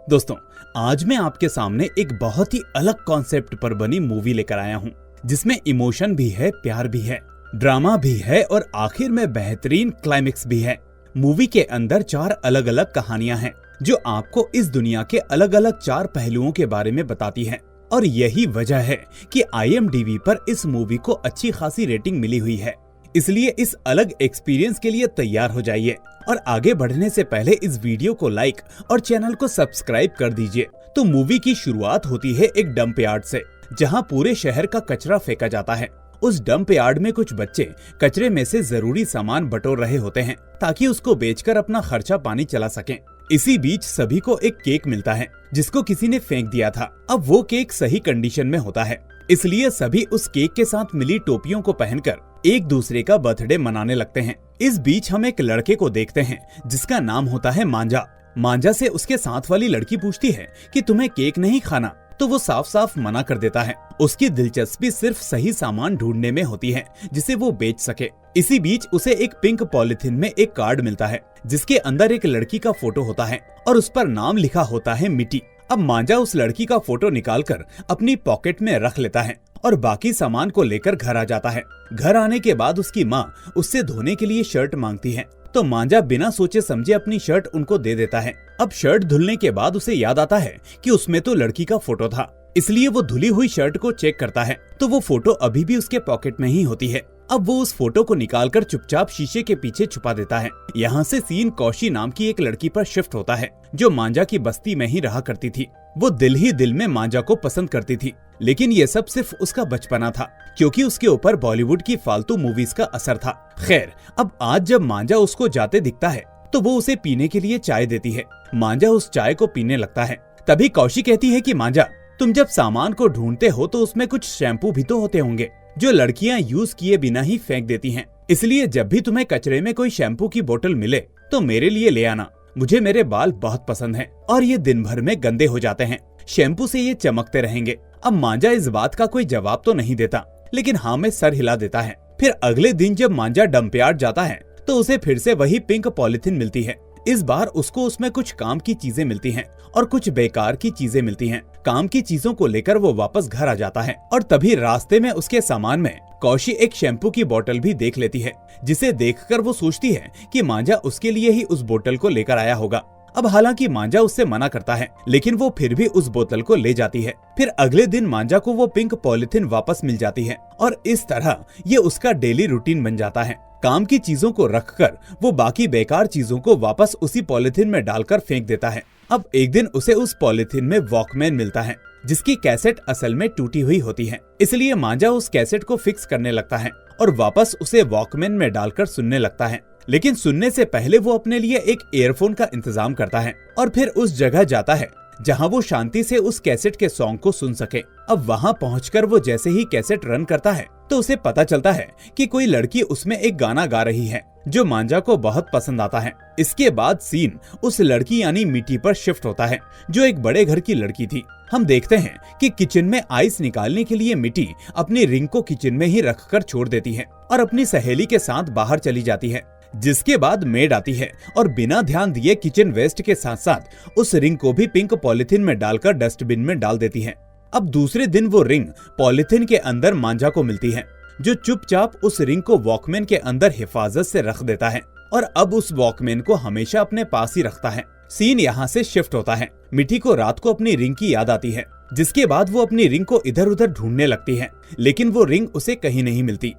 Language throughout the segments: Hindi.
दोस्तों, आज मैं आपके सामने एक बहुत ही अलग कॉन्सेप्ट पर बनी मूवी लेकर आया हूँ, जिसमें इमोशन भी है, प्यार भी है, ड्रामा भी है और आखिर में बेहतरीन क्लाइमेक्स भी है। मूवी के अंदर 4 अलग अलग कहानियां हैं, जो आपको इस दुनिया के अलग अलग 4 पहलुओं के बारे में बताती है। और यही वजह है कि IMDb पर इस मूवी को अच्छी खासी रेटिंग मिली हुई है। इसलिए इस अलग एक्सपीरियंस के लिए तैयार हो जाइए और आगे बढ़ने से पहले इस वीडियो को लाइक और चैनल को सब्सक्राइब कर दीजिए। तो मूवी की शुरुआत होती है एक डंप यार्ड से, जहां पूरे शहर का कचरा फेंका जाता है। उस डंप यार्ड में कुछ बच्चे कचरे में से जरूरी सामान बटोर रहे होते हैं, ताकि उसको बेचकर अपना खर्चा पानी चला सकें। इसी बीच सभी को एक केक मिलता है, जिसको किसी ने फेंक दिया था। अब वो केक सही कंडीशन में होता है, इसलिए सभी उस केक के साथ मिली टोपियों को पहनकर एक दूसरे का बर्थडे मनाने लगते हैं। इस बीच हम एक लड़के को देखते हैं, जिसका नाम होता है मांझा। मांझा से उसके साथ वाली लड़की पूछती है कि तुम्हें केक नहीं खाना, तो वो साफ साफ मना कर देता है। उसकी दिलचस्पी सिर्फ सही सामान ढूंढने में होती है, जिसे वो बेच सके। इसी बीच उसे एक पिंक पॉलिथीन में एक कार्ड मिलता है, जिसके अंदर एक लड़की का फोटो होता है और उस पर नाम लिखा होता है मिट्टी। अब मांझा उस लड़की का फोटो निकालकर अपनी पॉकेट में रख लेता है और बाकी सामान को लेकर घर आ जाता है। घर आने के बाद उसकी माँ उससे धोने के लिए शर्ट मांगती है, तो मांझा बिना सोचे समझे अपनी शर्ट उनको दे देता है। अब शर्ट धुलने के बाद उसे याद आता है कि उसमें तो लड़की का फोटो था, इसलिए वो धुली हुई शर्ट को चेक करता है, तो वो फोटो अभी भी उसके पॉकेट में ही होती है। अब वो उस फोटो को निकालकर चुपचाप शीशे के पीछे छुपा देता है। यहाँ से सीन कौशी नाम की एक लड़की पर शिफ्ट होता है, जो मांझा की बस्ती में ही रहा करती थी। वो दिल ही दिल में मांझा को पसंद करती थी, लेकिन ये सब सिर्फ उसका बचपना था, क्योंकि उसके ऊपर बॉलीवुड की फालतू मूवीज का असर था। खैर, अब आज जब मांझा उसको जाते दिखता है, तो वो उसे पीने के लिए चाय देती है। मांझा उस चाय को पीने लगता है। तभी कौशी कहती है कि मांझा, तुम जब सामान को ढूंढते हो तो उसमें कुछ शैम्पू भी तो होते होंगे, जो लड़कियां यूज किए बिना ही फेंक देती हैं। इसलिए जब भी तुम्हें कचरे में कोई शैम्पू की बोतल मिले, तो मेरे लिए ले आना। मुझे मेरे बाल बहुत पसंद हैं और ये दिन भर में गंदे हो जाते हैं। शैम्पू से ये चमकते रहेंगे। अब मांझा इस बात का कोई जवाब तो नहीं देता, लेकिन हाँ में सर हिला देता है। फिर अगले दिन जब मांझा डंप यार्ड जाता है, तो उसे फिर से वही पिंक पॉलिथीन मिलती है। इस बार उसको उसमें कुछ काम की चीजें मिलती हैं और कुछ बेकार की चीजें मिलती हैं। काम की चीजों को लेकर वो वापस घर आ जाता है और तभी रास्ते में उसके सामान में कौशी एक शैम्पू की बोतल भी देख लेती है, जिसे देखकर वो सोचती है कि मांझा उसके लिए ही उस बोतल को लेकर आया होगा। अब हालांकि मांझा उससे मना करता है, लेकिन वो फिर भी उस बोतल को ले जाती है। फिर अगले दिन मांझा को वो पिंक पॉलिथीन वापस मिल जाती है और इस तरह ये उसका डेली रूटीन बन जाता है। काम की चीजों को रखकर वो बाकी बेकार चीजों को वापस उसी पॉलिथीन में डालकर फेंक देता है। अब एक दिन उसे उस पॉलिथीन में वॉकमैन मिलता है, जिसकी कैसेट असल में टूटी हुई होती है। इसलिए मांझा उस कैसेट को फिक्स करने लगता है और वापस उसे वॉकमैन में डालकर सुनने लगता है। लेकिन सुनने से पहले वो अपने लिए एक ईयरफोन का इंतजाम करता है और फिर उस जगह जाता है जहां वो शांति से उस कैसेट के सॉन्ग को सुन सके। अब वहां पहुंचकर वो जैसे ही कैसेट रन करता है, तो उसे पता चलता है कि कोई लड़की उसमें एक गाना गा रही है, जो मांझा को बहुत पसंद आता है। इसके बाद सीन उस लड़की यानी मिट्टी पर शिफ्ट होता है, जो एक बड़े घर की लड़की थी। हम देखते हैं कि किचन में आइस निकालने के लिए मिट्टी अपनी रिंग को किचन में ही रखकर छोड़ देती है और अपनी सहेली के साथ बाहर चली जाती है। जिसके बाद मेड आती है और बिना ध्यान दिए किचन वेस्ट के साथ साथ उस रिंग को भी पिंक पॉलिथीन में डालकर डस्टबिन में डाल देती है। अब दूसरे दिन वो रिंग पॉलिथीन के अंदर मांझा को मिलती है, जो चुपचाप उस रिंग को वॉकमैन के अंदर हिफाजत से रख देता है और अब उस वॉकमैन को हमेशा अपने पास ही रखता है। सीन यहाँ से शिफ्ट होता है। मिट्टी को रात को अपनी रिंग की याद आती है, जिसके बाद वो अपनी रिंग को इधर उधर ढूंढने लगती है, लेकिन वो रिंग उसे कहीं नहीं मिलती।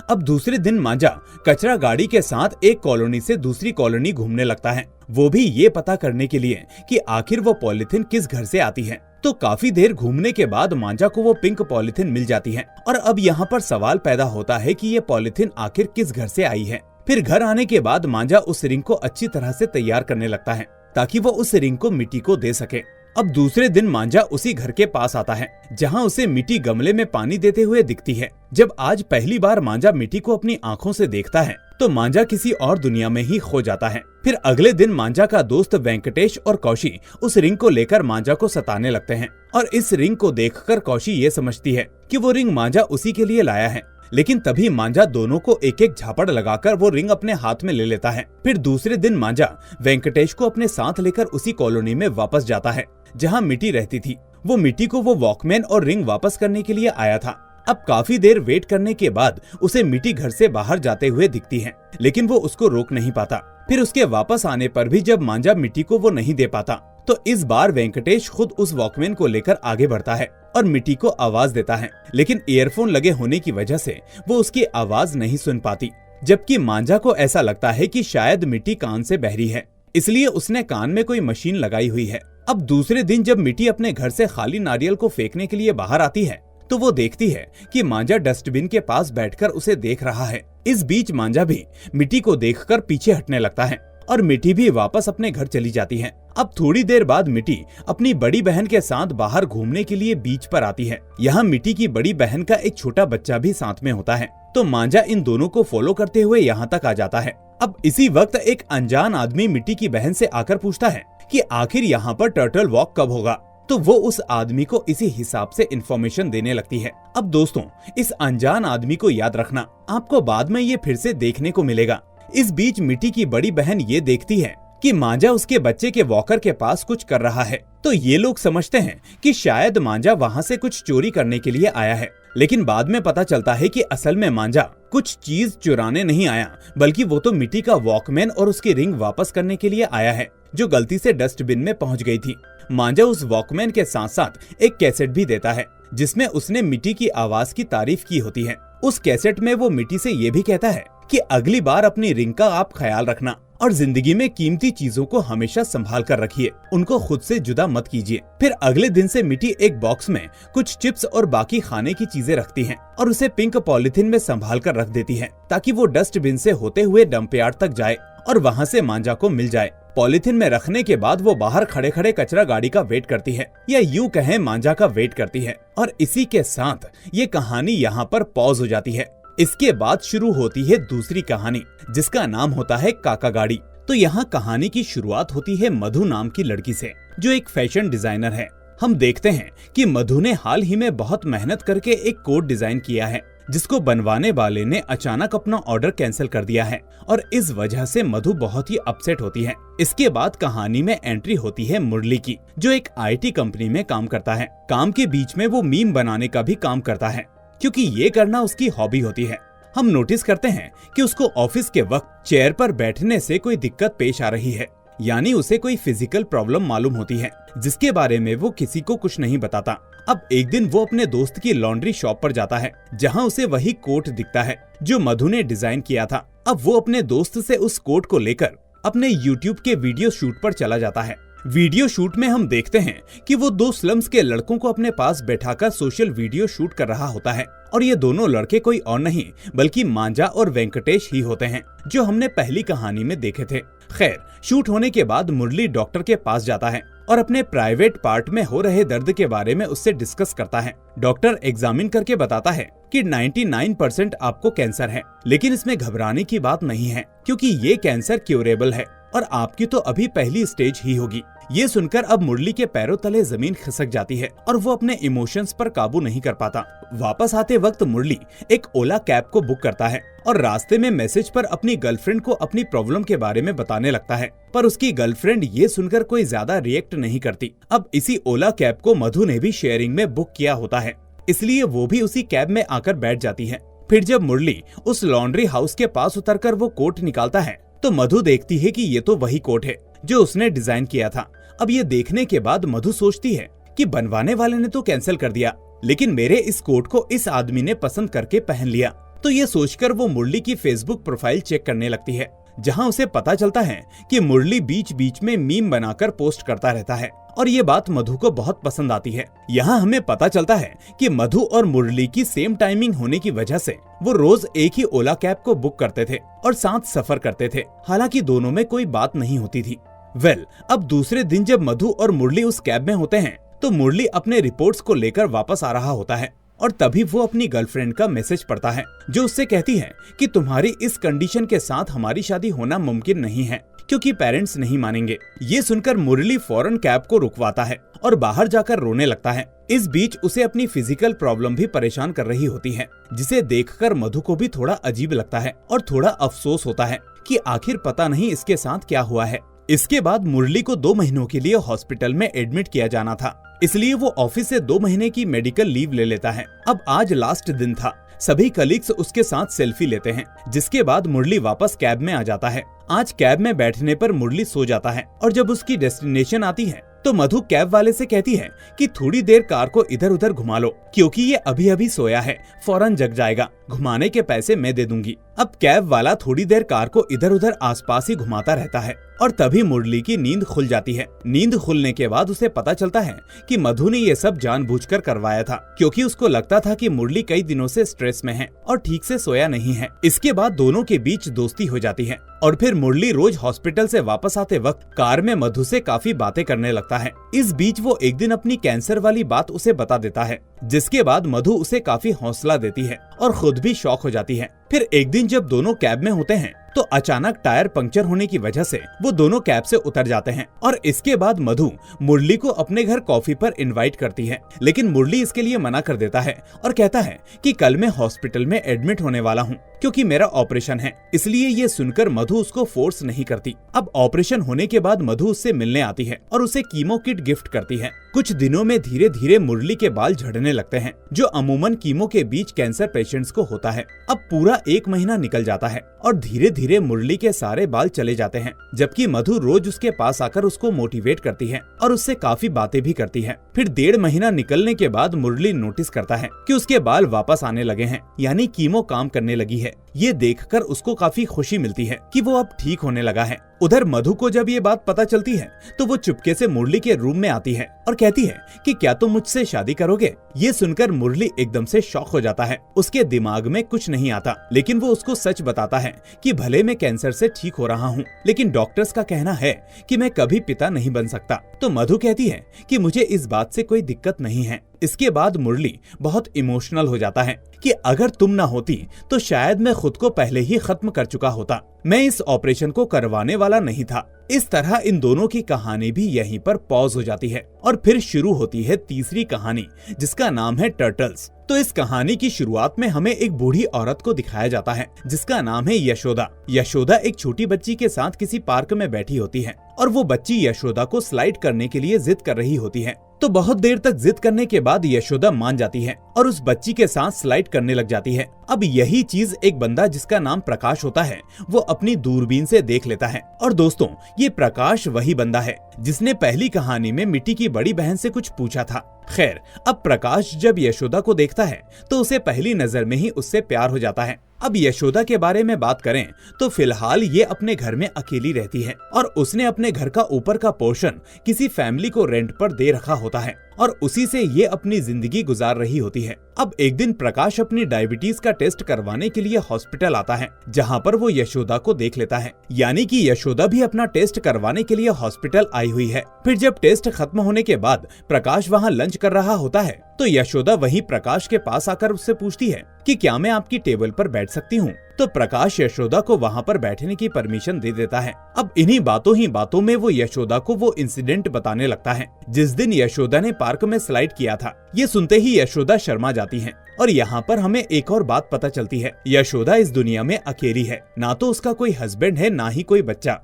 अब दूसरे दिन मांझा कचरा गाड़ी के साथ एक कॉलोनी से दूसरी कॉलोनी घूमने लगता है, वो भी ये पता करने के लिए कि आखिर वो पॉलिथीन किस घर से आती है। तो काफी देर घूमने के बाद मांझा को वो पिंक पॉलिथीन मिल जाती है और अब यहाँ पर सवाल पैदा होता है कि ये पॉलिथीन आखिर किस घर से आई है। फिर घर आने के बाद मांझा उस रिंग को अच्छी तरह से तैयार करने लगता है, ताकि वो उस रिंग को मिट्टी को दे सके। अब दूसरे दिन मांझा उसी घर के पास आता है, जहां उसे मिट्टी गमले में पानी देते हुए दिखती है। जब आज पहली बार मांझा मिट्टी को अपनी आंखों से देखता है, तो मांझा किसी और दुनिया में ही खो जाता है। फिर अगले दिन मांझा का दोस्त वेंकटेश और कौशी उस रिंग को लेकर मांझा को सताने लगते हैं और इस रिंग को देखकर कौशी ये समझती है कि वो रिंग मांझा उसी के लिए लाया है, लेकिन तभी मांझा दोनों को एक एक झापड़ लगाकर वो रिंग अपने हाथ में ले लेता है। फिर दूसरे दिन मांझा वेंकटेश को अपने साथ लेकर उसी कॉलोनी में वापस जाता है जहाँ मिट्टी रहती थी। वो मिट्टी को वो वॉकमैन और रिंग वापस करने के लिए आया था। अब काफी देर वेट करने के बाद उसे मिट्टी घर से बाहर जाते हुए दिखती है, लेकिन वो उसको रोक नहीं पाता। फिर उसके वापस आने पर भी जब मांझा मिट्टी को वो नहीं दे पाता, तो इस बार वेंकटेश खुद उस वॉकमैन को लेकर आगे बढ़ता है और मिट्टी को आवाज देता है, लेकिन ईयरफोन लगे होने की वजह से वो उसकी आवाज नहीं सुन पाती। जबकि मांझा को ऐसा लगता है कि शायद मिट्टी कान से बहरी है, इसलिए उसने कान में कोई मशीन लगाई हुई है। अब दूसरे दिन जब मिट्टी अपने घर से खाली नारियल को फेंकने के लिए बाहर आती है, तो वो देखती है कि मांझा डस्टबिन के पास बैठकर उसे देख रहा है। इस बीच मांझा भी मिट्टी को देखकर पीछे हटने लगता है और मिट्टी भी वापस अपने घर चली जाती है। अब थोड़ी देर बाद मिट्टी अपनी बड़ी बहन के साथ बाहर घूमने के लिए बीच पर आती है। यहाँ मिट्टी की बड़ी बहन का एक छोटा बच्चा भी साथ में होता है, तो मांझा इन दोनों को फॉलो करते हुए यहाँ तक आ जाता है। अब इसी वक्त एक अनजान आदमी मिट्टी की बहन से आकर पूछता है कि आखिर यहाँ पर टर्टल वॉक कब होगा, तो वो उस आदमी को इसी हिसाब से इन्फॉर्मेशन देने लगती है। अब दोस्तों, इस अनजान आदमी को याद रखना, आपको बाद में ये फिर से देखने को मिलेगा। इस बीच मिट्टी की बड़ी बहन ये देखती है कि मांझा उसके बच्चे के वॉकर के पास कुछ कर रहा है, तो ये लोग समझते हैं कि शायद मांझा वहाँ से कुछ चोरी करने के लिए आया है। लेकिन बाद में पता चलता है कि असल में मांझा कुछ चीज चुराने नहीं आया, बल्कि वो तो मिट्टी का वॉकमैन और उसकी रिंग वापस करने के लिए आया है, जो गलती से डस्टबिन में पहुंच गई थी। मांझा उस वॉकमैन के साथ साथ एक कैसेट भी देता है, जिसमें उसने मिट्टी की आवाज की तारीफ की होती है। उस कैसेट में वो मिट्टी से ये भी कहता है कि अगली बार अपनी रिंग का आप ख्याल रखना और जिंदगी में कीमती चीजों को हमेशा संभाल कर रखिए, उनको खुद से जुदा मत कीजिए। फिर अगले दिन से मिट्टी एक बॉक्स में कुछ चिप्स और बाकी खाने की चीजें रखती है और उसे पिंक पॉलिथीन में संभाल कर रख देती है, ताकि वो डस्टबिन से होते हुए डंप यार्ड तक जाए और वहाँ से मांझा को मिल जाए। पॉलिथीन में रखने के बाद वो बाहर खड़े खड़े कचरा गाड़ी का वेट करती है, या यूं कहें मांझा का वेट करती है। और इसी के साथ ये कहानी यहाँ पर पॉज हो जाती है। इसके बाद शुरू होती है दूसरी कहानी, जिसका नाम होता है काका गाड़ी। तो यहाँ कहानी की शुरुआत होती है मधु नाम की लड़की से, जो एक फैशन डिजाइनर है। हम देखते हैं कि मधु ने हाल ही में बहुत मेहनत करके एक कोट डिजाइन किया है, जिसको बनवाने वाले ने अचानक अपना ऑर्डर कैंसिल कर दिया है और इस वजह से मधु बहुत ही अपसेट होती है। इसके बाद कहानी में एंट्री होती है मुरली की, जो एक IT कंपनी में काम करता है। काम के बीच में वो मीम बनाने का भी काम करता है, क्योंकि ये करना उसकी हॉबी होती है। हम नोटिस करते हैं कि उसको ऑफिस के वक्त चेयर पर बैठने से कोई दिक्कत पेश आ रही है, यानी उसे कोई फिजिकल प्रॉब्लम मालूम होती है, जिसके बारे में वो किसी को कुछ नहीं बताता। अब एक दिन वो अपने दोस्त की लॉन्ड्री शॉप पर जाता है, जहां उसे वही कोट दिखता है जो मधु ने डिजाइन किया था। अब वो अपने दोस्त से उस कोट को लेकर अपने YouTube के वीडियो शूट पर चला जाता है। वीडियो शूट में हम देखते हैं कि वो दो स्लम्स के लड़कों को अपने पास बैठाकर सोशल वीडियो शूट कर रहा होता है, और ये दोनों लड़के कोई और नहीं बल्कि मांझा और वेंकटेश ही होते हैं, जो हमने पहली कहानी में देखे थे। खैर, शूट होने के बाद मुरली डॉक्टर के पास जाता है और अपने प्राइवेट पार्ट में हो रहे दर्द के बारे में उससे डिस्कस करता है। डॉक्टर एग्जामिन करके बताता है कि 99% आपको कैंसर है, लेकिन इसमें घबराने की बात नहीं है, क्योंकि ये कैंसर क्यूरेबल है और आपकी तो अभी पहली स्टेज ही होगी। ये सुनकर अब मुरली के पैरों तले जमीन खिसक जाती है और वो अपने इमोशंस पर काबू नहीं कर पाता। वापस आते वक्त मुरली एक ओला कैब को बुक करता है और रास्ते में मैसेज पर अपनी गर्लफ्रेंड को अपनी प्रॉब्लम के बारे में बताने लगता है, पर उसकी गर्लफ्रेंड ये सुनकर कोई ज्यादा रिएक्ट नहीं करती। अब इसी ओला कैब को मधु ने भी शेयरिंग में बुक किया होता है, इसलिए वो भी उसी कैब में आकर बैठ जाती है। फिर जब मुरली उस लॉन्ड्री हाउस के पास उतरकर वो कोट निकालता है, तो मधु देखती है कि ये तो वही कोट है जो उसने डिजाइन किया था। अब ये देखने के बाद मधु सोचती है कि बनवाने वाले ने तो कैंसिल कर दिया, लेकिन मेरे इस कोट को इस आदमी ने पसंद करके पहन लिया। तो ये सोचकर वो मुरली की फेसबुक प्रोफाइल चेक करने लगती है, जहां उसे पता चलता है कि मुरली बीच बीच में मीम बनाकर पोस्ट करता रहता है, और ये बात मधु को बहुत पसंद आती है। यहाँ हमें पता चलता है कि मधु और मुरली की सेम टाइमिंग होने की वजह से वो रोज एक ही ओला कैब को बुक करते थे और साथ सफर करते थे, हालांकि दोनों में कोई बात नहीं होती थी। अब दूसरे दिन जब मधु और मुरली उस कैब में होते हैं, तो मुरली अपने रिपोर्ट्स को लेकर वापस आ रहा होता है, और तभी वो अपनी गर्लफ्रेंड का मैसेज पढ़ता है, जो उससे कहती है कि तुम्हारी इस कंडीशन के साथ हमारी शादी होना मुमकिन नहीं है, क्योंकि पेरेंट्स नहीं मानेंगे। ये सुनकर मुरली फौरन कैब को रुकवाता है और बाहर जाकर रोने लगता है। इस बीच उसे अपनी फिजिकल प्रॉब्लम भी परेशान कर रही होती है, जिसे देखकर मधु को भी थोड़ा अजीब लगता है और थोड़ा अफसोस होता है कि आखिर पता नहीं इसके साथ क्या हुआ है। इसके बाद मुरली को 2 महीनों के लिए हॉस्पिटल में एडमिट किया जाना था, इसलिए वो ऑफिस से 2 महीने की मेडिकल लीव ले लेता है। अब आज लास्ट दिन था। सभी कलीग्स उसके साथ सेल्फी लेते हैं, जिसके बाद मुरली वापस कैब में आ जाता है। आज कैब में बैठने पर मुरली सो जाता है और जब उसकी डेस्टिनेशन आती है तो मधु कैब वाले से कहती है कि थोड़ी देर कार को इधर उधर घुमा लो, क्योंकि ये अभी अभी सोया है, फौरन जग जाएगा, घुमाने के पैसे मैं दे दूंगी। अब कैब वाला थोड़ी देर कार को इधर उधर आसपास ही घुमाता रहता है और तभी मुरली की नींद खुल जाती है। नींद खुलने के बाद उसे पता चलता है कि मधु ने ये सब जानबूझकर करवाया था, क्योंकि उसको लगता था कि मुरली कई दिनों से स्ट्रेस में है और ठीक से सोया नहीं है। इसके बाद दोनों के बीच दोस्ती हो जाती है और फिर मुरली रोज हॉस्पिटल से वापस आते वक्त कार में मधु से काफी बातें करने लगता है। इस बीच वो एक दिन अपनी कैंसर वाली बात उसे बता देता है, जिसके बाद मधु उसे काफी हौसला देती है और खुद भी शॉक हो जाती है। फिर एक दिन जब दोनों कैब में होते हैं तो अचानक टायर पंक्चर होने की वजह से वो दोनों कैब से उतर जाते हैं और इसके बाद मधु मुरली को अपने घर कॉफी पर इनवाइट करती है, लेकिन मुरली इसके लिए मना कर देता है और कहता है कि कल मैं हॉस्पिटल में एडमिट होने वाला हूँ, क्योंकि मेरा ऑपरेशन है। इसलिए ये सुनकर मधु उसको फोर्स नहीं करती। अब ऑपरेशन होने के बाद मधु उससे मिलने आती है और उसे कीमो किट गिफ्ट करती है। कुछ दिनों में धीरे धीरे मुरली के बाल झड़ने लगते हैं, जो अमूमन कीमो के बीच कैंसर पेशेंट्स को होता है। अब पूरा 1 महीना निकल जाता है और धीरे धीरे मुरली के सारे बाल चले जाते हैं, जबकि मधु रोज उसके पास आकर उसको मोटिवेट करती है और उससे काफी बातें भी करती है। फिर 1.5 महीना निकलने के बाद मुरली नोटिस करता है कि उसके बाल वापस आने लगे हैं, यानी कीमो काम करने लगी है। ये देखकर उसको काफी खुशी मिलती है कि वो अब ठीक होने लगा है। उधर मधु को जब ये बात पता चलती है तो वो चुपके से मुरली के रूम में आती है और कहती है कि क्या तुम मुझसे शादी करोगे। ये सुनकर मुरली एकदम से शॉक हो जाता है। उसके दिमाग में कुछ नहीं आता, लेकिन वो उसको सच बताता है कि भले मैं कैंसर से ठीक हो रहा हूँ, लेकिन डॉक्टर्स का कहना है कि मैं कभी पिता नहीं बन सकता। तो मधु कहती है कि मुझे इस बात से कोई दिक्कत नहीं है। इसके बाद मुरली बहुत इमोशनल हो जाता है कि अगर तुम ना होती तो शायद मैं खुद को पहले ही खत्म कर चुका होता, मैं इस ऑपरेशन को करवाने वाला नहीं था। इस तरह इन दोनों की कहानी भी यहीं पर पॉज हो जाती है और फिर शुरू होती है तीसरी कहानी, जिसका नाम है टर्टल्स। तो इस कहानी की शुरुआत में हमें एक बूढ़ी औरत को दिखाया जाता है, जिसका नाम है यशोदा। यशोदा एक छोटी बच्ची के साथ किसी पार्क में बैठी होती है और वो बच्ची यशोदा को स्लाइड करने के लिए जिद कर रही होती है। तो बहुत देर तक जिद करने के बाद यशोदा मान जाती है और उस बच्ची के साथ स्लाइड करने लग जाती है। अब यही चीज एक बंदा जिसका नाम प्रकाश होता है वो अपनी दूरबीन से देख लेता है। और दोस्तों, ये प्रकाश वही बंदा है जिसने पहली कहानी में मिट्टी की बड़ी बहन से कुछ पूछा था। खैर, अब प्रकाश जब यशोदा को देखता है तो उसे पहली नजर में ही उससे प्यार हो जाता है। अब यशोदा के बारे में बात करें तो फिलहाल ये अपने घर में अकेली रहती है और उसने अपने घर का ऊपर का पोर्शन किसी फैमिली को रेंट पर दे रखा होता है और उसी से ये अपनी जिंदगी गुजार रही होती है। अब एक दिन प्रकाश अपनी डायबिटीज का टेस्ट करवाने के लिए हॉस्पिटल आता है, जहाँ पर वो यशोदा को देख लेता है, यानी कि यशोदा भी अपना टेस्ट करवाने के लिए हॉस्पिटल आई हुई है। फिर जब टेस्ट खत्म होने के बाद प्रकाश वहाँ लंच कर रहा होता है तो यशोदा वहीं प्रकाश के पास आकर उससे पूछती है कि क्या मैं आपकी टेबल पर बैठ सकती हूँ। तो प्रकाश यशोदा को वहाँ पर बैठने की परमिशन दे देता है। अब इन्हीं बातों ही बातों में वो यशोदा को वो इंसिडेंट बताने लगता है जिस दिन यशोदा ने पार्क में स्लाइड किया था। ये सुनते ही यशोदा शर्मा जाती है और यहाँ पर हमें एक और बात पता चलती है, यशोदा इस दुनिया में अकेली है, ना तो उसका कोई हस्बैंड है ना ही कोई बच्चा।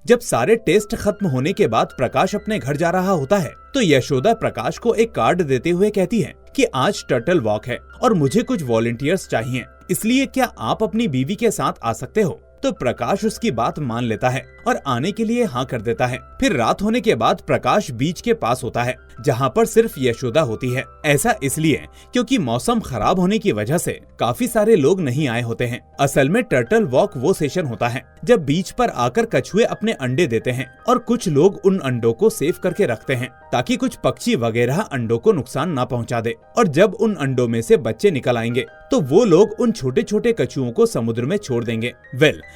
जब सारे टेस्ट खत्म होने के बाद प्रकाश अपने घर जा रहा होता है तो यशोदा प्रकाश को एक कार्ड देते हुए कहती है कि आज टर्टल वॉक है और मुझे कुछ वॉलंटियर्स चाहिए, इसलिए क्या आप अपनी बीवी के साथ आ सकते हो। तो प्रकाश उसकी बात मान लेता है और आने के लिए हाँ कर देता है। फिर रात होने के बाद प्रकाश बीच के पास होता है जहाँ पर सिर्फ यशोदा होती है। ऐसा इसलिए क्योंकि मौसम खराब होने की वजह से काफी सारे लोग नहीं आए होते हैं। असल में टर्टल वॉक वो सेशन होता है जब बीच पर आकर कछुए अपने अंडे देते हैं और कुछ लोग उन अंडों को सेव करके रखते हैं ताकि कुछ पक्षी वगैरह अंडों को नुकसान न पहुंचा दे। और जब उन अंडों में से बच्चे निकल आएंगे तो वो लोग उन छोटे छोटे कछुओं को समुद्र में छोड़ देंगे।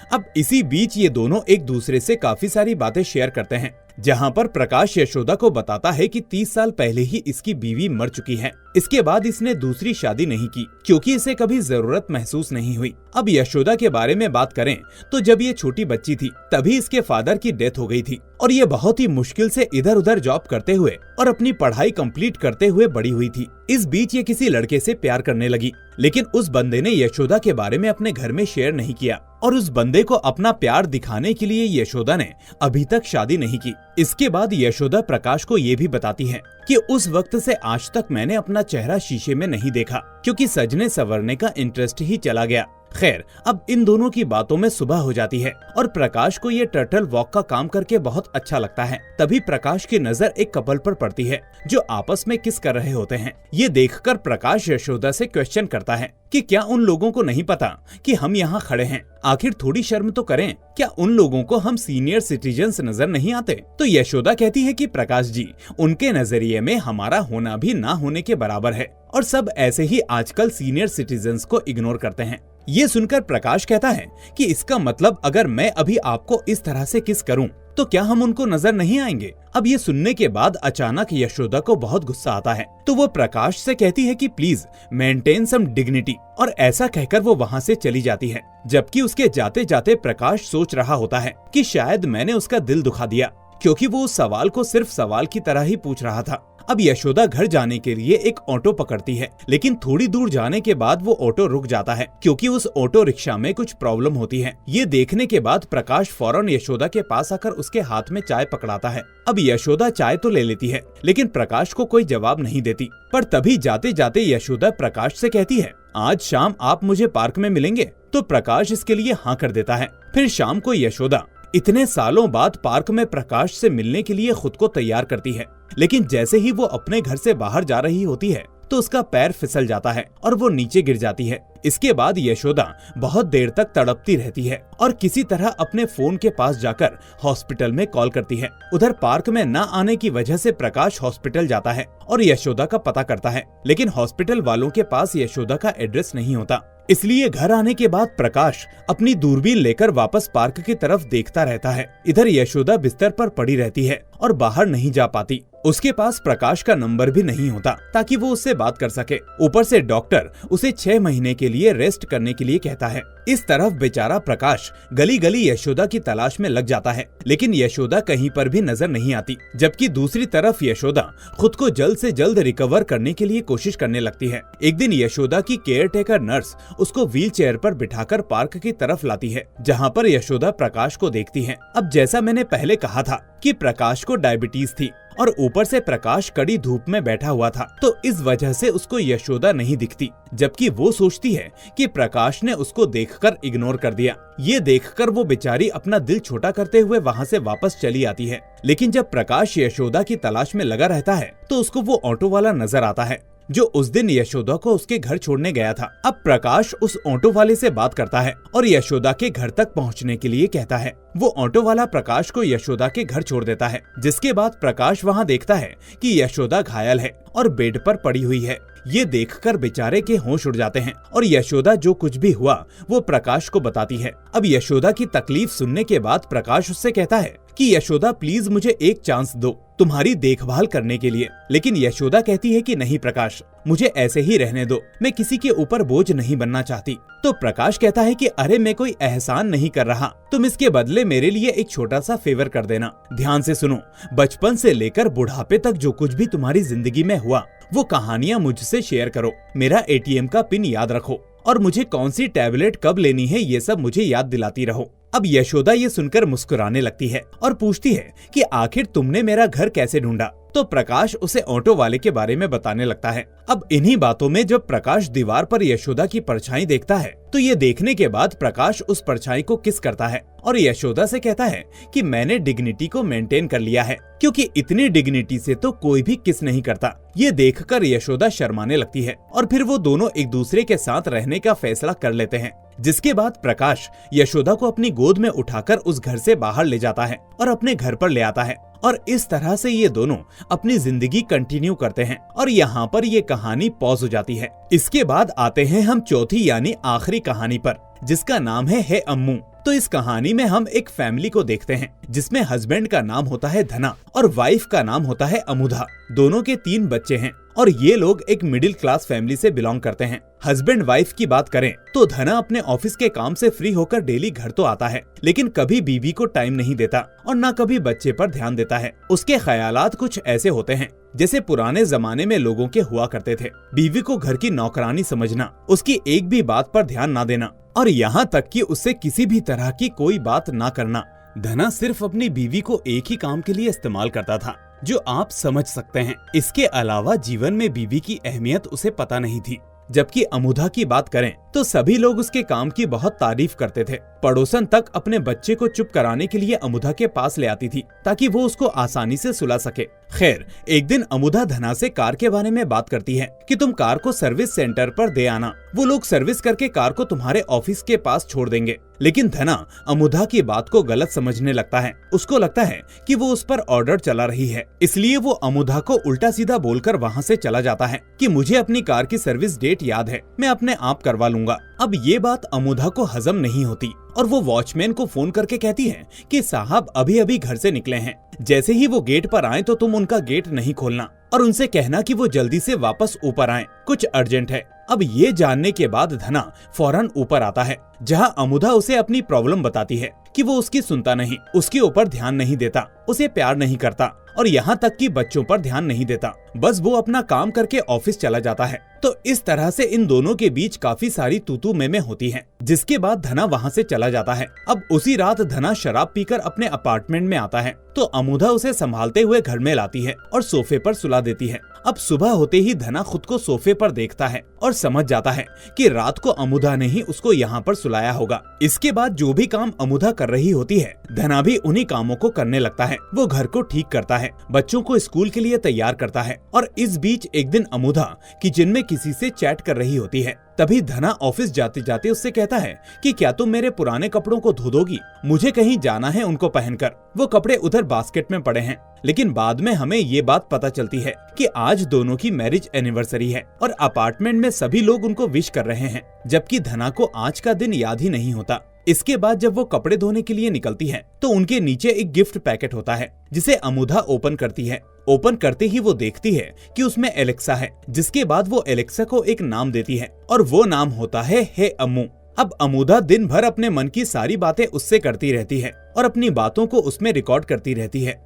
अब इसी बीच ये दोनों एक दूसरे से काफी सारी बातें शेयर करते हैं, जहाँ पर प्रकाश यशोदा को बताता है कि 30 साल पहले ही इसकी बीवी मर चुकी है। इसके बाद इसने दूसरी शादी नहीं की क्योंकि इसे कभी जरूरत महसूस नहीं हुई। अब यशोदा के बारे में बात करें तो जब ये छोटी बच्ची थी तभी इसके फादर की डेथ हो गई थी और ये बहुत ही मुश्किल से इधर उधर जॉब करते हुए और अपनी पढ़ाई कंप्लीट करते हुए बड़ी हुई थी। इस बीच ये किसी लड़के से प्यार करने लगी, लेकिन उस बंदे ने यशोदा के बारे में अपने घर में शेयर नहीं किया और उस बंदे को अपना प्यार दिखाने के लिए यशोदा ने अभी तक शादी नहीं की। इसके बाद यशोदा प्रकाश को ये भी बताती है कि उस वक्त से आज तक मैंने अपना चेहरा शीशे में नहीं देखा क्योंकि सजने संवरने का इंटरेस्ट ही चला गया। खैर, अब इन दोनों की बातों में सुबह हो जाती है और प्रकाश को ये टर्टल वॉक का काम करके बहुत अच्छा लगता है। तभी प्रकाश की नजर एक कपल पर पड़ती है जो आपस में किस कर रहे होते हैं। ये देखकर प्रकाश यशोदा से क्वेश्चन करता है कि क्या उन लोगों को नहीं पता कि हम यहाँ खड़े हैं? आखिर थोड़ी शर्म तो करें, क्या उन लोगों को हम सीनियर सिटीजन्स नजर नहीं आते? तो यशोदा कहती है कि प्रकाश जी, उनके नजरिए में हमारा होना भी ना होने के बराबर है और सब ऐसे ही आजकल सीनियर सिटीजन्स को इग्नोर करते हैं। ये सुनकर प्रकाश कहता है कि इसका मतलब अगर मैं अभी आपको इस तरह से किस करूं तो क्या हम उनको नजर नहीं आएंगे? अब ये सुनने के बाद अचानक यशोदा को बहुत गुस्सा आता है तो वो प्रकाश से कहती है कि प्लीज मेंटेन सम डिग्निटी, और ऐसा कहकर वो वहाँ से चली जाती है। जबकि उसके जाते जाते प्रकाश सोच रहा होता है कि शायद मैंने उसका दिल दुखा दिया क्योंकि वो उस सवाल को सिर्फ सवाल की तरह ही पूछ रहा था। अब यशोदा घर जाने के लिए एक ऑटो पकड़ती है, लेकिन थोड़ी दूर जाने के बाद वो ऑटो रुक जाता है क्योंकि उस ऑटो रिक्शा में कुछ प्रॉब्लम होती है। ये देखने के बाद प्रकाश फौरन यशोदा के पास आकर उसके हाथ में चाय पकड़ाता है। अब यशोदा चाय तो ले लेती है लेकिन प्रकाश को कोई जवाब नहीं देती। पर तभी जाते जाते यशोदा प्रकाश से कहती है, आज शाम आप मुझे पार्क में मिलेंगे? तो प्रकाश इसके लिए हाँ कर देता है। फिर शाम को यशोदा इतने सालों बाद पार्क में प्रकाश से मिलने के लिए खुद को तैयार करती है, लेकिन जैसे ही वो अपने घर से बाहर जा रही होती है तो उसका पैर फिसल जाता है और वो नीचे गिर जाती है। इसके बाद यशोदा बहुत देर तक तड़पती रहती है और किसी तरह अपने फोन के पास जाकर हॉस्पिटल में कॉल करती है। उधर पार्क में न आने की वजह से प्रकाश हॉस्पिटल जाता है और यशोदा का पता करता है, लेकिन हॉस्पिटल वालों के पास यशोदा का एड्रेस नहीं होता। इसलिए घर आने के बाद प्रकाश अपनी दूरबीन लेकर वापस पार्क की तरफ देखता रहता है। इधर यशोदा बिस्तर पर पड़ी रहती है और बाहर नहीं जा पाती। उसके पास प्रकाश का नंबर भी नहीं होता ताकि वो उससे बात कर सके। ऊपर से डॉक्टर उसे 6 महीने के लिए रेस्ट करने के लिए कहता है। इस तरफ बेचारा प्रकाश गली गली यशोदा की तलाश में लग जाता है, लेकिन यशोदा कहीं पर भी नजर नहीं आती। जबकि दूसरी तरफ यशोदा खुद को जल्द से जल्द रिकवर करने के लिए कोशिश करने लगती है। एक दिन यशोदा की केयर टेकर नर्स उसको व्हील चेयर पर बिठाकर पार्क की तरफ लाती है, जहाँ पर यशोदा प्रकाश को देखती है। अब जैसा मैंने पहले कहा था कि प्रकाश को डायबिटीज थी और ऊपर से प्रकाश कड़ी धूप में बैठा हुआ था, तो इस वजह से उसको यशोदा नहीं दिखती। जबकि वो सोचती है कि प्रकाश ने उसको देखकर इग्नोर कर दिया। ये देखकर वो बेचारी अपना दिल छोटा करते हुए वहाँ से वापस चली आती है। लेकिन जब प्रकाश यशोदा की तलाश में लगा रहता है तो उसको वो ऑटो वाला नजर आता है जो उस दिन यशोदा को उसके घर छोड़ने गया था। अब प्रकाश उस ऑटो वाले से बात करता है और यशोदा के घर तक पहुंचने के लिए कहता है। वो ऑटो वाला प्रकाश को यशोदा के घर छोड़ देता है, जिसके बाद प्रकाश वहां देखता है कि यशोदा घायल है और बेड पर पड़ी हुई है। ये देखकर बेचारे के होश उड़ जाते हैं और यशोदा जो कुछ भी हुआ वो प्रकाश को बताती है। अब यशोदा की तकलीफ सुनने के बाद प्रकाश उससे कहता है कि यशोदा प्लीज मुझे एक चांस दो तुम्हारी देखभाल करने के लिए। लेकिन यशोदा कहती है कि नहीं प्रकाश, मुझे ऐसे ही रहने दो, मैं किसी के ऊपर बोझ नहीं बनना चाहती। तो प्रकाश कहता है कि अरे मैं कोई एहसान नहीं कर रहा, तुम इसके बदले मेरे लिए एक छोटा सा फेवर कर देना। ध्यान से सुनो, बचपन से लेकर बुढ़ापे तक जो कुछ भी तुम्हारी जिंदगी में हुआ वो कहानियाँ मुझसे शेयर करो। मेरा ATM का पिन याद रखो और मुझे कौन सी टैबलेट कब लेनी है ये सब मुझे याद दिलाती रहो। अब यशोदा ये सुनकर मुस्कुराने लगती है और पूछती है कि आखिर तुमने मेरा घर कैसे ढूंढा। तो प्रकाश उसे ऑटो वाले के बारे में बताने लगता है। अब इन्हीं बातों में जब प्रकाश दीवार पर यशोदा की परछाई देखता है तो ये देखने के बाद प्रकाश उस परछाई को किस करता है और यशोदा से कहता है कि मैंने डिग्निटी को मेंटेन कर लिया है, क्योंकि इतनी डिग्निटी से तो कोई भी किस नहीं करता। ये देखकर यशोदा शर्माने लगती है और फिर वो दोनों एक दूसरे के साथ रहने का फैसला कर लेते हैं। जिसके बाद प्रकाश यशोदा को अपनी गोद में उठाकर उस घर से बाहर ले जाता है और अपने घर पर ले आता है और इस तरह से ये दोनों अपनी जिंदगी कंटिन्यू करते हैं और यहाँ पर ये कहानी पॉज हो जाती है। इसके बाद आते हैं हम चौथी यानी आखिरी कहानी पर, जिसका नाम है अम्मू। तो इस कहानी में हम एक फैमिली को देखते हैं जिसमें हस्बैंड का नाम होता है धना और वाइफ का नाम होता है अमुधा। दोनों के 3 बच्चे हैं और ये लोग एक मिडिल क्लास फैमिली से बिलोंग करते हैं। हस्बैंड वाइफ की बात करें तो धना अपने ऑफिस के काम से फ्री होकर डेली घर तो आता है, लेकिन कभी बीवी को टाइम नहीं देता और न कभी बच्चे पर ध्यान देता है। उसके ख्यालात कुछ ऐसे होते हैं जैसे पुराने जमाने में लोगों के हुआ करते थे। बीवी को घर की नौकरानी समझना, उसकी एक भी बात पर ध्यान न देना और यहाँ तक कि उससे किसी भी तरह की कोई बात ना करना। धना सिर्फ अपनी बीवी को एक ही काम के लिए इस्तेमाल करता था, जो आप समझ सकते हैं। इसके अलावा जीवन में बीवी की अहमियत उसे पता नहीं थी। जबकि अमुधा की बात करें तो सभी लोग उसके काम की बहुत तारीफ करते थे। पड़ोसन तक अपने बच्चे को चुप कराने के लिए अमुधा के पास ले आती थी ताकि वो उसको आसानी से सुला सके। खैर, एक दिन अमुधा धना से कार के बारे में बात करती है कि तुम कार को सर्विस सेंटर पर दे आना, वो लोग सर्विस करके कार को तुम्हारे ऑफिस के पास छोड़ देंगे। लेकिन धना अमुधा की बात को गलत समझने लगता है। उसको लगता है कि वो उस पर ऑर्डर चला रही है, इसलिए वो अमुधा को उल्टा सीधा बोलकर वहाँ से चला जाता है कि मुझे अपनी कार की सर्विस डेट याद है, मैं अपने आप करवा लूंगा। अब ये बात अमुधा को हजम नहीं होती और वो वॉचमैन को फोन करके कहती है कि साहब अभी अभी घर से निकले हैं, जैसे ही वो गेट पर आए तो तुम उनका गेट नहीं खोलना और उनसे कहना कि वो जल्दी से वापस ऊपर आए, कुछ अर्जेंट है। अब ये जानने के बाद धना फौरन ऊपर आता है, जहाँ अमुधा उसे अपनी प्रॉब्लम बताती है कि वो उसकी सुनता नहीं, उसके ऊपर ध्यान नहीं देता, उसे प्यार नहीं करता और यहाँ तक कि बच्चों पर ध्यान नहीं देता, बस वो अपना काम करके ऑफिस चला जाता है। तो इस तरह से इन दोनों के बीच काफी सारी तू-तू मैं होती है, जिसके बाद धना वहाँ से चला जाता है। अब उसी रात धना शराब पीकर अपने अपार्टमेंट में आता है तो अमुधा उसे संभालते हुए घर में लाती है और सोफे पर सुला देती है। अब सुबह होते ही धना खुद को सोफे पर देखता है और समझ जाता है कि रात को अमुधा ने ही उसको यहाँ पर सुलाया होगा। इसके बाद जो भी काम अमुधा कर रही होती है, धना भी उन्हीं कामों को करने लगता है। वो घर को ठीक करता है, बच्चों को स्कूल के लिए तैयार करता है और इस बीच एक दिन अमुधा किचन में किसी से चैट कर रही होती है। तभी धना ऑफिस जाते जाते उससे कहता है कि क्या तुम मेरे पुराने कपड़ों को धो दोगी, मुझे कहीं जाना है उनको पहनकर। वो कपड़े उधर बास्केट में पड़े हैं, लेकिन बाद में हमें ये बात पता चलती है कि आज दोनों की मैरिज एनिवर्सरी है और अपार्टमेंट में सभी लोग उनको विश कर रहे हैं, जबकि धना को आज का दिन याद ही नहीं होता। इसके बाद जब वो कपड़े धोने के लिए निकलती है तो उनके नीचे एक गिफ्ट पैकेट होता है, जिसे अमुधा ओपन करती है। ओपन करते ही वो देखती है कि उसमें एलेक्सा है, जिसके बाद वो एलेक्सा को एक नाम देती है और वो नाम होता है हे अम्मू। अब अमुधा दिन भर अपने मन की सारी बातें उससे करती रहती है और अपनी बातों को उसमें रिकॉर्ड करती रहती है।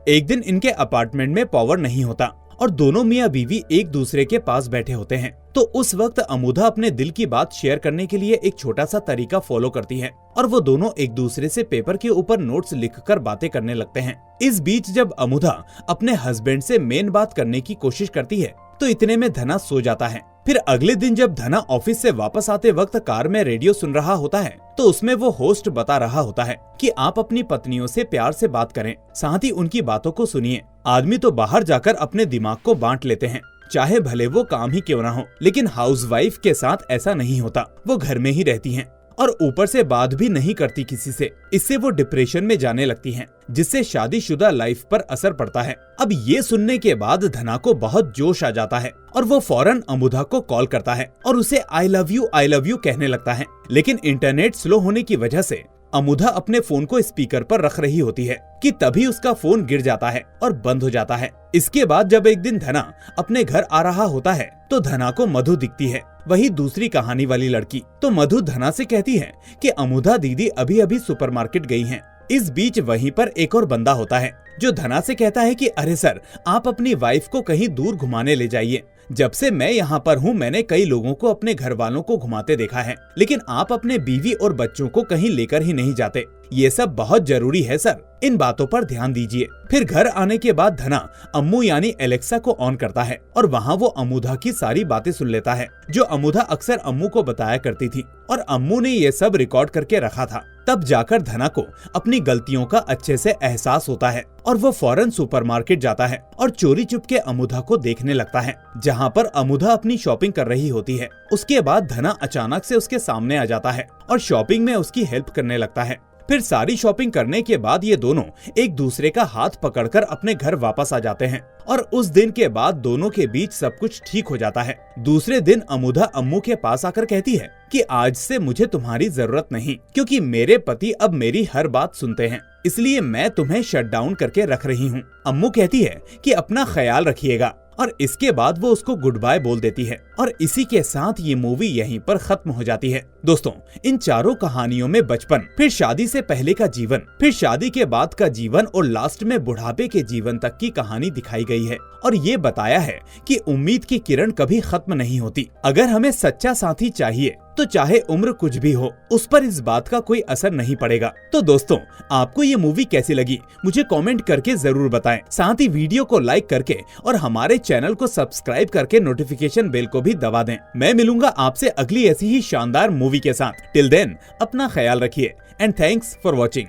एक दिन इनके अपार्टमेंट में पावर नहीं होता और दोनों मियाँ बीवी एक दूसरे के पास बैठे होते हैं। तो उस वक्त अमुधा अपने दिल की बात शेयर करने के लिए एक छोटा सा तरीका फॉलो करती है और वो दोनों एक दूसरे से पेपर के ऊपर नोट्स लिखकर बातें करने लगते हैं। इस बीच जब अमुधा अपने हस्बैंड से मेन बात करने की कोशिश करती है तो इतने में धना सो जाता है। फिर अगले दिन जब धना ऑफिस से वापस आते वक्त कार में रेडियो सुन रहा होता है तो उसमें वो होस्ट बता रहा होता है कि आप अपनी पत्नियों से प्यार से बात करें, साथ ही उनकी बातों को सुनिए। आदमी तो बाहर जाकर अपने दिमाग को बांट लेते हैं, चाहे भले वो काम ही क्यों ना हो, लेकिन हाउसवाइफ के साथ ऐसा नहीं होता। वो घर में ही रहती हैं और ऊपर से बात भी नहीं करती किसी से। इससे वो डिप्रेशन में जाने लगती हैं, जिससे शादीशुदा लाइफ पर असर पड़ता है। अब ये सुनने के बाद धना को बहुत जोश आ जाता है और वो फौरन अमुधा को कॉल करता है और उसे आई लव यू कहने लगता है। लेकिन इंटरनेट स्लो होने की वजह से अमुधा अपने फोन को स्पीकर पर रख रही होती है कि तभी उसका फोन गिर जाता है और बंद हो जाता है। इसके बाद जब एक दिन धना अपने घर आ रहा होता है तो धना को मधु दिखती है, वही दूसरी कहानी वाली लड़की। तो मधु धना से कहती है कि अमुधा दीदी अभी अभी सुपरमार्केट गई हैं। इस बीच वहीं पर एक और बंदा होता है जो धना से कहता है कि अरे सर, आप अपनी वाइफ को कहीं दूर घुमाने ले जाइए। जब से मैं यहाँ पर हूँ मैंने कई लोगों को अपने घर वालों को घुमाते देखा है, लेकिन आप अपने बीवी और बच्चों को कहीं लेकर ही नहीं जाते। ये सब बहुत जरूरी है सर, इन बातों पर ध्यान दीजिए। फिर घर आने के बाद धना अम्मू यानी एलेक्सा को ऑन करता है और वहाँ वो अमुधा की सारी बातें सुन लेता है, जो अमुधा अक्सर अम्मू को बताया करती थी और अम्मू ने ये सब रिकॉर्ड करके रखा था। तब जाकर धना को अपनी गलतियों का अच्छे से एहसास होता है और वो फौरन सुपरमार्केट जाता है और चोरी चुपके अमुधा को देखने लगता है, जहाँ पर अमुधा अपनी शॉपिंग कर रही होती है। उसके बाद धना अचानक से उसके सामने आ जाता है और शॉपिंग में उसकी हेल्प करने लगता है। फिर सारी शॉपिंग करने के बाद ये दोनों एक दूसरे का हाथ पकड़कर अपने घर वापस आ जाते हैं। और उस दिन के बाद दोनों के बीच सब कुछ ठीक हो जाता है। दूसरे दिन अमुदा अम्मू के पास आकर कहती है कि आज से मुझे तुम्हारी जरूरत नहीं, क्योंकि मेरे पति अब मेरी हर बात सुनते हैं, इसलिए मैं तुम्हें शट डाउन करके रख रही हूँ। अम्मू कहती है कि अपना ख्याल रखिएगा और इसके बाद वो उसको गुड बाय बोल देती है और इसी के साथ ये मूवी यहीं पर खत्म हो जाती है। दोस्तों, इन चारों कहानियों में बचपन, फिर शादी से पहले का जीवन, फिर शादी के बाद का जीवन और लास्ट में बुढ़ापे के जीवन तक की कहानी दिखाई गई है और ये बताया है कि उम्मीद की किरण कभी खत्म नहीं होती। अगर हमें सच्चा साथी चाहिए तो चाहे उम्र कुछ भी हो, उस पर इस बात का कोई असर नहीं पड़ेगा। तो दोस्तों, आपको ये मूवी कैसी लगी मुझे कमेंट करके जरूर बताएं। साथ ही वीडियो को लाइक करके और हमारे चैनल को सब्सक्राइब करके नोटिफिकेशन बेल को भी दबा दें। मैं मिलूंगा आपसे अगली ऐसी ही शानदार मूवी के साथ। टिल देन अपना ख्याल रखिए एंड थैंक्स फॉर वॉचिंग।